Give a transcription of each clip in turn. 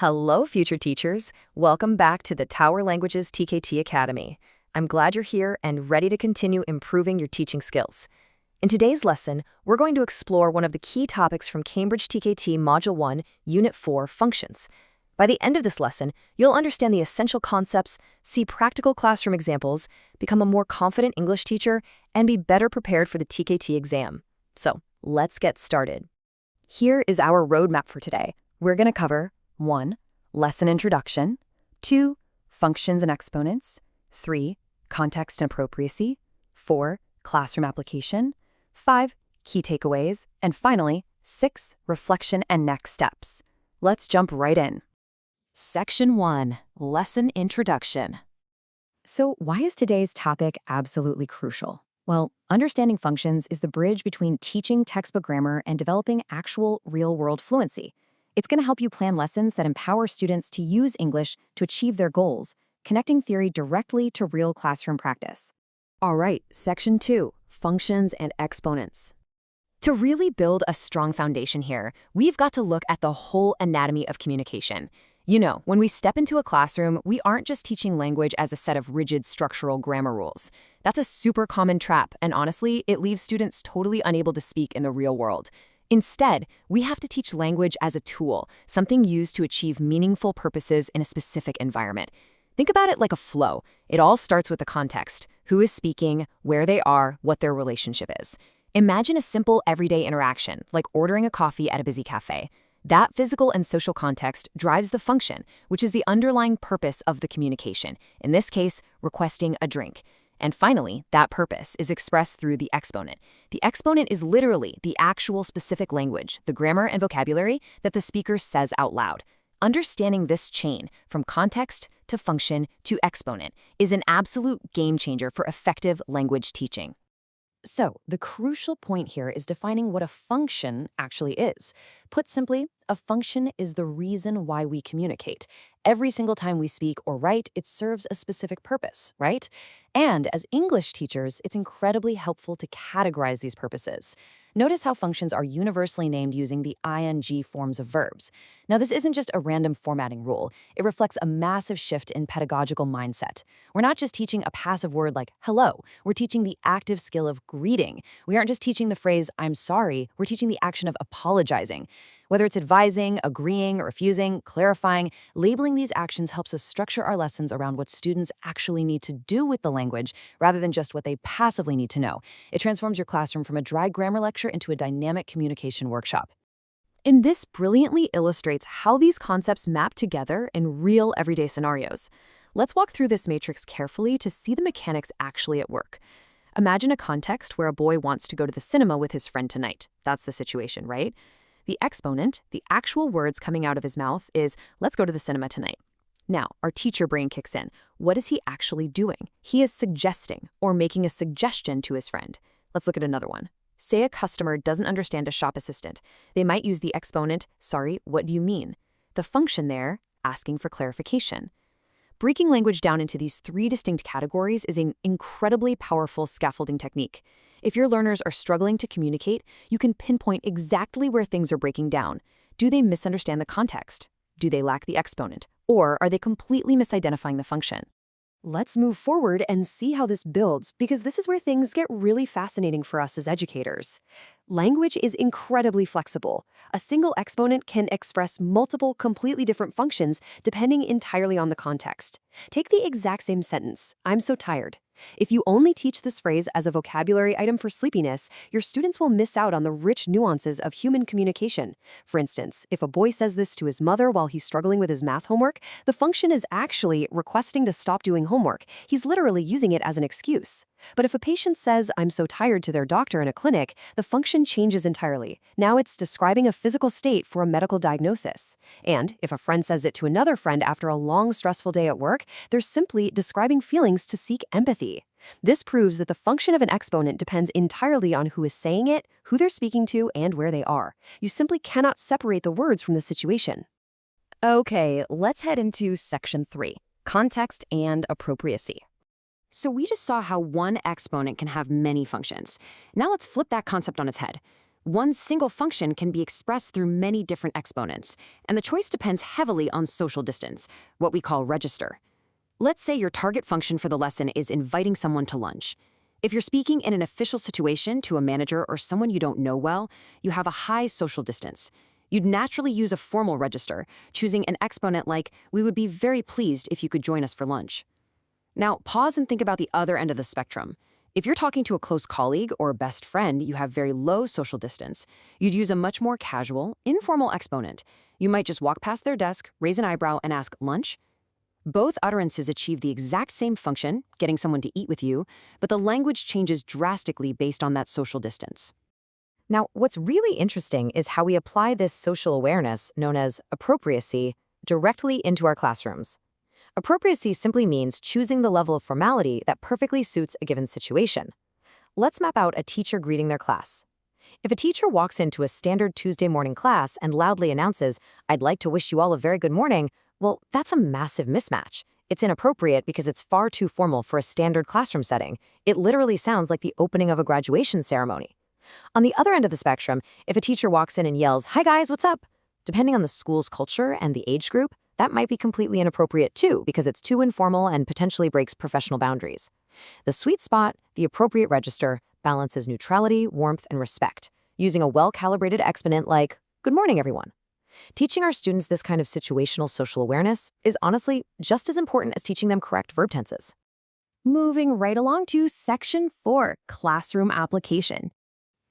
Hello, future teachers. Welcome back to the Tower Languages TKT Academy. I'm glad you're here and ready to continue improving your teaching skills. In today's lesson, we're going to explore one of the key topics from Cambridge TKT Module 1, Unit 4, Functions. By the end of this lesson, you'll understand the essential concepts, see practical classroom examples, become a more confident English teacher, and be better prepared for the TKT exam. So, let's get started. Here is our roadmap for today. We're going to cover 1. Lesson introduction. 2. Functions and exponents. 3. Context and appropriacy. 4. Classroom application. 5. Key takeaways. And finally, 6. Reflection and next steps. Let's jump right in. Section 1. Lesson introduction. So why is today's topic absolutely crucial? Well, understanding functions is the bridge between teaching textbook grammar and developing actual real-world fluency. It's going to help you plan lessons that empower students to use English to achieve their goals, connecting theory directly to real classroom practice. All right, Section 2, Functions and Exponents. To really build a strong foundation here, we've got to look at the whole anatomy of communication. You know, when we step into a classroom, we aren't just teaching language as a set of rigid structural grammar rules. That's a super common trap, and honestly, it leaves students totally unable to speak in the real world. Instead, we have to teach language as a tool, something used to achieve meaningful purposes in a specific environment. Think about it like a flow. It all starts with the context: who is speaking, where they are, what their relationship is. Imagine a simple everyday interaction, like ordering a coffee at a busy cafe. That physical and social context drives the function, which is the underlying purpose of the communication, in this case, requesting a drink. And finally, that purpose is expressed through the exponent. The exponent is literally the actual specific language, the grammar and vocabulary that the speaker says out loud. Understanding this chain, from context to function to exponent, is an absolute game changer for effective language teaching. So, the crucial point here is defining what a function actually is. Put simply, a function is the reason why we communicate. Every single time we speak or write, it serves a specific purpose, right? And as English teachers, it's incredibly helpful to categorize these purposes. Notice how functions are universally named using the ing forms of verbs. Now, this isn't just a random formatting rule. It reflects a massive shift in pedagogical mindset. We're not just teaching a passive word like hello. We're teaching the active skill of greeting. We aren't just teaching the phrase I'm sorry. We're teaching the action of apologizing. Whether it's advising, agreeing, refusing, clarifying, labeling these actions helps us structure our lessons around what students actually need to do with the language rather than just what they passively need to know. It transforms your classroom from a dry grammar lecture into a dynamic communication workshop. And this brilliantly illustrates how these concepts map together in real everyday scenarios. Let's walk through this matrix carefully to see the mechanics actually at work. Imagine a context where a boy wants to go to the cinema with his friend tonight. That's the situation, right? The exponent, the actual words coming out of his mouth, is, let's go to the cinema tonight. Now, our teacher brain kicks in. What is he actually doing? He is suggesting or making a suggestion to his friend. Let's look at another one. Say a customer doesn't understand a shop assistant. They might use the exponent, sorry, what do you mean? The function there, asking for clarification. Breaking language down into these 3 distinct categories is an incredibly powerful scaffolding technique. If your learners are struggling to communicate, you can pinpoint exactly where things are breaking down. Do they misunderstand the context? Do they lack the exponent? Or are they completely misidentifying the function? Let's move forward and see how this builds, because this is where things get really fascinating for us as educators. Language is incredibly flexible. A single exponent can express multiple, completely different functions depending entirely on the context. Take the exact same sentence, I'm so tired. If you only teach this phrase as a vocabulary item for sleepiness, your students will miss out on the rich nuances of human communication. For instance, if a boy says this to his mother while he's struggling with his math homework, the function is actually requesting to stop doing homework. He's literally using it as an excuse. But if a patient says, I'm so tired to their doctor in a clinic, the function changes entirely. Now it's describing a physical state for a medical diagnosis. And if a friend says it to another friend after a long, stressful day at work, they're simply describing feelings to seek empathy. This proves that the function of an exponent depends entirely on who is saying it, who they're speaking to, and where they are. You simply cannot separate the words from the situation. Okay, let's head into Section 3, Context and Appropriacy. So we just saw how one exponent can have many functions. Now let's flip that concept on its head. One single function can be expressed through many different exponents, and the choice depends heavily on social distance, what we call register. Let's say your target function for the lesson is inviting someone to lunch. If you're speaking in an official situation to a manager or someone you don't know well, you have a high social distance. You'd naturally use a formal register, choosing an exponent like, "We would be very pleased if you could join us for lunch." Now, pause and think about the other end of the spectrum. If you're talking to a close colleague or a best friend, you have very low social distance. You'd use a much more casual, informal exponent. You might just walk past their desk, raise an eyebrow, and ask, "Lunch?" Both utterances achieve the exact same function, getting someone to eat with you, but the language changes drastically based on that social distance. Now, what's really interesting is how we apply this social awareness, known as appropriacy, directly into our classrooms. Appropriacy simply means choosing the level of formality that perfectly suits a given situation. Let's map out a teacher greeting their class. If a teacher walks into a standard Tuesday morning class and loudly announces, "I'd like to wish you all a very good morning," well, that's a massive mismatch. It's inappropriate because it's far too formal for a standard classroom setting. It literally sounds like the opening of a graduation ceremony. On the other end of the spectrum, if a teacher walks in and yells, "Hi guys, what's up?" Depending on the school's culture and the age group, that might be completely inappropriate too because it's too informal and potentially breaks professional boundaries. The sweet spot, the appropriate register, balances neutrality, warmth, and respect, using a well-calibrated exponent like, "Good morning, everyone." Teaching our students this kind of situational social awareness is honestly just as important as teaching them correct verb tenses. Moving right along to Section 4, Classroom Application.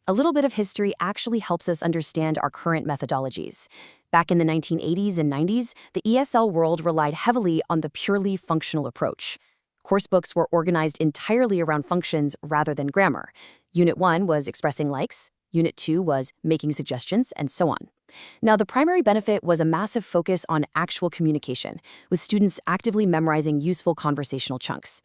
A little bit of history actually helps us understand our current methodologies. Back in the 1980s and 90s, the ESL world relied heavily on the purely functional approach. Course books were organized entirely around functions rather than grammar. Unit 1 was expressing likes, Unit 2 was making suggestions, and so on. Now, the primary benefit was a massive focus on actual communication, with students actively memorizing useful conversational chunks.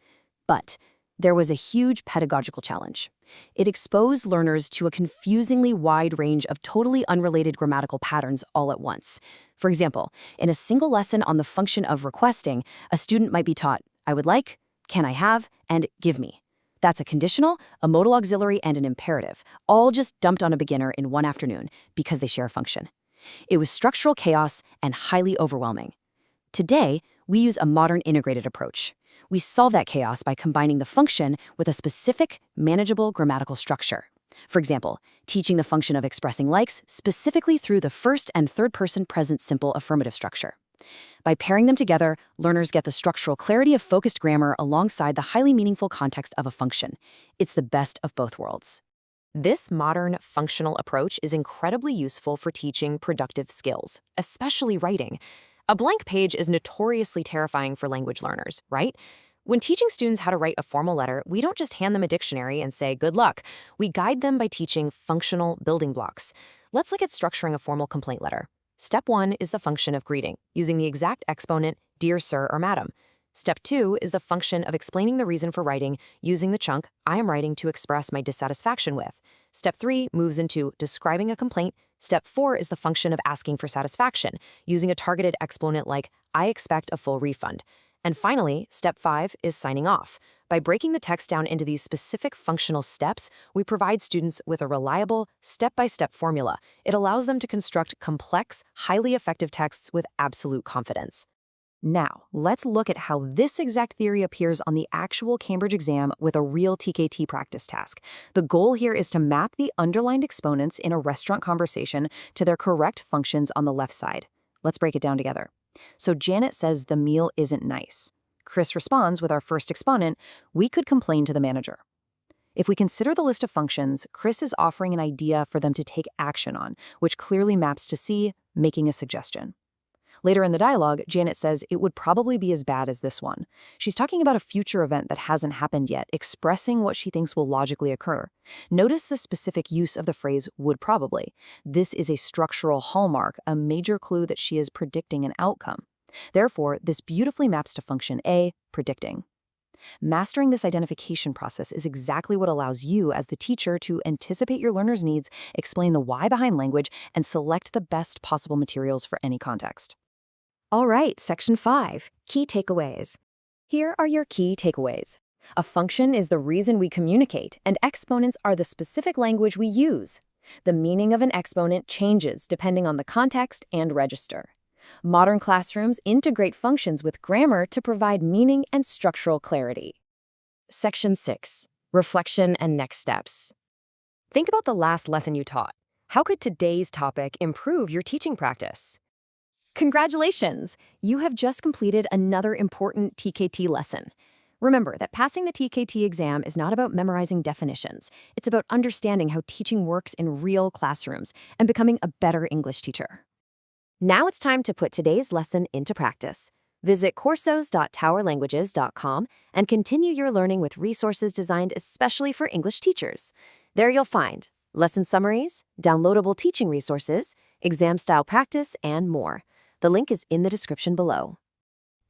But there was a huge pedagogical challenge. It exposed learners to a confusingly wide range of totally unrelated grammatical patterns all at once. For example, in a single lesson on the function of requesting, a student might be taught, "I would like," "Can I have," and "Give me." That's a conditional, a modal auxiliary, and an imperative, all just dumped on a beginner in one afternoon because they share a function. It was structural chaos and highly overwhelming. Today, we use a modern integrated approach. We solve that chaos by combining the function with a specific, manageable grammatical structure. For example, teaching the function of expressing likes specifically through the first and third person present simple affirmative structure. By pairing them together, learners get the structural clarity of focused grammar alongside the highly meaningful context of a function. It's the best of both worlds. This modern functional approach is incredibly useful for teaching productive skills, especially writing. A blank page is notoriously terrifying for language learners, right? When teaching students how to write a formal letter, we don't just hand them a dictionary and say, "Good luck." We guide them by teaching functional building blocks. Let's look at structuring a formal complaint letter. Step 1 is the function of greeting, using the exact exponent, "Dear Sir" or "Madam." Step 2 is the function of explaining the reason for writing, using the chunk, "I am writing to express my dissatisfaction with." Step 3 moves into describing a complaint. Step 4 is the function of asking for satisfaction, using a targeted exponent like, "I expect a full refund." And finally, step 5 is signing off. By breaking the text down into these specific functional steps, we provide students with a reliable, step-by-step formula. It allows them to construct complex, highly effective texts with absolute confidence. Now, let's look at how this exact theory appears on the actual Cambridge exam with a real TKT practice task. The goal here is to map the underlined exponents in a restaurant conversation to their correct functions on the left side. Let's break it down together. So Janet says the meal isn't nice. Chris responds with our first exponent, "We could complain to the manager." If we consider the list of functions, Chris is offering an idea for them to take action on, which clearly maps to C, making a suggestion. Later in the dialogue, Janet says it would probably be as bad as this one. She's talking about a future event that hasn't happened yet, expressing what she thinks will logically occur. Notice the specific use of the phrase would probably. This is a structural hallmark, a major clue that she is predicting an outcome. Therefore, this beautifully maps to function A, predicting. Mastering this identification process is exactly what allows you as the teacher to anticipate your learners' needs, explain the why behind language, and select the best possible materials for any context. All right, Section 5, Key Takeaways. Here are your key takeaways. A function is the reason we communicate, and exponents are the specific language we use. The meaning of an exponent changes depending on the context and register. Modern classrooms integrate functions with grammar to provide meaning and structural clarity. Section 6. Reflection and next steps. Think about the last lesson you taught. How could today's topic improve your teaching practice? Congratulations! You have just completed another important TKT lesson. Remember that passing the TKT exam is not about memorizing definitions. It's about understanding how teaching works in real classrooms and becoming a better English teacher. Now it's time to put today's lesson into practice. Visit coursos.towerlanguages.com and continue your learning with resources designed especially for English teachers. There you'll find lesson summaries, downloadable teaching resources, exam-style practice, and more. The link is in the description below.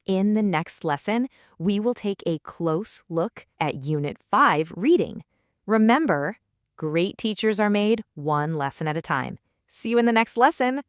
In the next lesson, we will take a close look at Unit 5 reading. Remember, great teachers are made one lesson at a time. See you in the next lesson.